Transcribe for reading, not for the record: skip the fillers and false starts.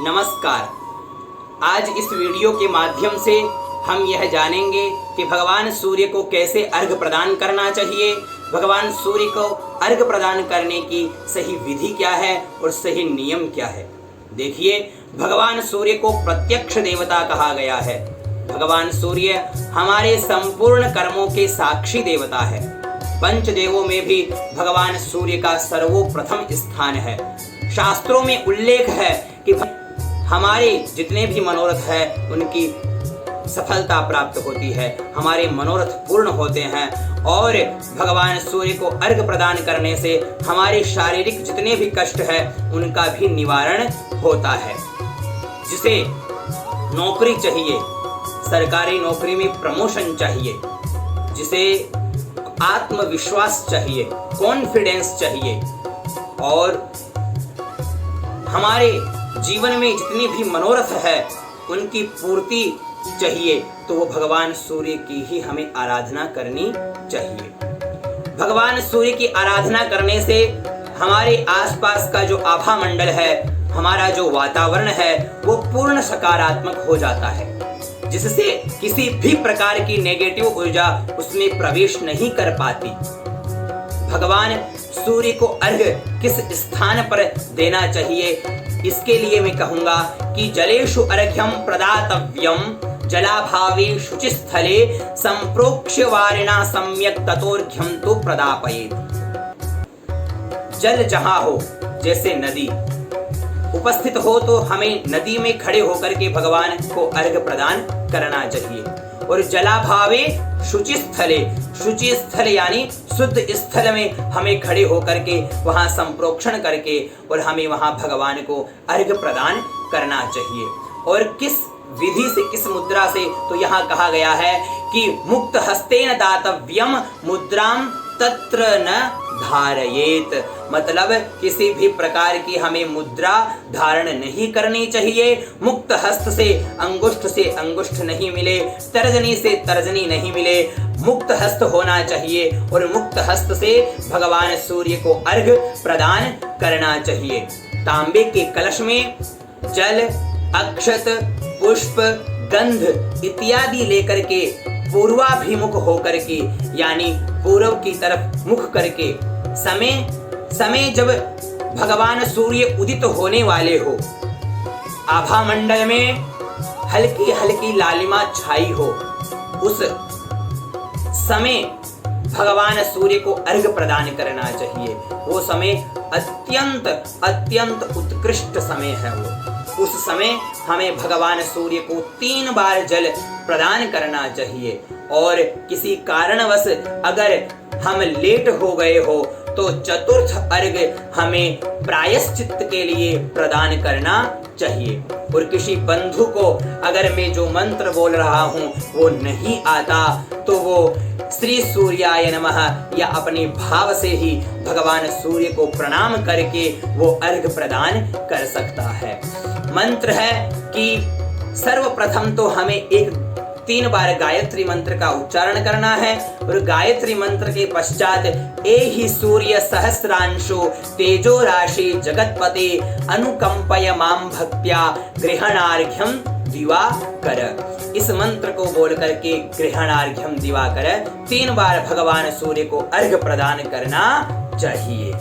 नमस्कार। आज इस वीडियो के माध्यम से हम यह जानेंगे कि भगवान सूर्य को कैसे अर्घ्य प्रदान करना चाहिए, भगवान सूर्य को अर्घ्य प्रदान करने की सही विधि क्या है और सही नियम क्या है। देखिए, भगवान सूर्य को प्रत्यक्ष देवता कहा गया है। भगवान सूर्य हमारे संपूर्ण कर्मों के साक्षी देवता है। पंचदेवों में भी भगवान सूर्य का सर्वोप्रथम स्थान है। शास्त्रों में उल्लेख है कि हमारे जितने भी मनोरथ है उनकी सफलता प्राप्त होती है, हमारे मनोरथ पूर्ण होते हैं और भगवान सूर्य को अर्घ्य प्रदान करने से हमारे शारीरिक जितने भी कष्ट है उनका भी निवारण होता है। जिसे नौकरी चाहिए, सरकारी नौकरी में प्रमोशन चाहिए, जिसे आत्मविश्वास चाहिए, कॉन्फिडेंस चाहिए और हमारे जीवन में जितनी भी मनोरथ है उनकी पूर्ति चाहिए, तो वो भगवान सूर्य की ही हमें आराधना करनी चाहिए। भगवान सूर्य की आराधना करने से हमारे आसपास का जो आभा मंडल है, हमारा जो वातावरण है, वो पूर्ण सकारात्मक हो जाता है, जिससे किसी भी प्रकार की नेगेटिव ऊर्जा उसमें प्रवेश नहीं कर पाती। भगवान सूर्य को अर्घ्य किस स्थान पर देना चाहिए, इसके लिए मैं कहूंगा कि जलेषु अर्घ्यम प्रदातव्यम जलाभावे शुचिस्थले संप्रोक्ष्य वारिणा सम्यक ततोर्घ्यम तो प्रदापयेत्। जल जहां हो, जैसे नदी उपस्थित हो, तो हमें नदी में खड़े होकर के भगवान को अर्घ्य प्रदान करना चाहिए। और जलाभावे शुचि स्थल यानी शुद्ध स्थल में हमें खड़े होकर के वहां संप्रोक्षण करके और हमें वहां भगवान को अर्घ्य प्रदान करना चाहिए। और किस विधि से, किस मुद्रा से, तो यहाँ कहा गया है कि मुक्त हस्तेन दातव्यम मुद्राम तत्र न धारयेत। मतलब किसी भी प्रकार की हमें मुद्रा धारण नहीं करनी चाहिए। मुक्त हस्त से अंगुष्ठ नहीं मिले, तर्जनी से तर्जनी नहीं मिले, मुक्त हस्त होना चाहिए और मुक्त हस्त से भगवान सूर्य को अर्घ्य प्रदान करना चाहिए। तांबे के कलश में जल, अक्षत, पुष्प, गंध इत्यादि लेकर के पूर्वाभिमुख होकर के यानी पूर्व की तरफ मुख करके समय जब भगवान सूर्य उदित होने वाले हो, आभा मंडल में हल्की हल्की लालिमा छाई हो, उस समय भगवान सूर्य को अर्घ्य प्रदान करना चाहिए। वो समय अत्यंत उत्कृष्ट समय है। वो उस समय हमें भगवान सूर्य को 3 बार जल प्रदान करना चाहिए। और किसी कारणवश अगर हम लेट हो गए हो तो चतुर्थ अर्घ्य हमें प्रायश्चित के लिए प्रदान करना चाहिए। और किसी बंधु को अगर मैं जो मंत्र बोल रहा हूँ वो नहीं आता, तो वो श्री सूर्याय नमः या अपने भाव से ही भगवान सूर्य को प्रणाम करके वो अर्घ्य प्रदान कर सकता है। मंत्र है कि सर्वप्रथम तो हमें 3 बार गायत्री मंत्र का उच्चारण करना है और गायत्री मंत्र के पश्चात एहि सूर्य सहस्रांशो तेजो राशि जगतपते अनुकंपय माम भक्त्या गृहणार्घ्यम दिवाकर। इस मंत्र को बोल करके गृहणार्घ्यम दिवाकर 3 बार भगवान सूर्य को अर्घ्य प्रदान करना चाहिए।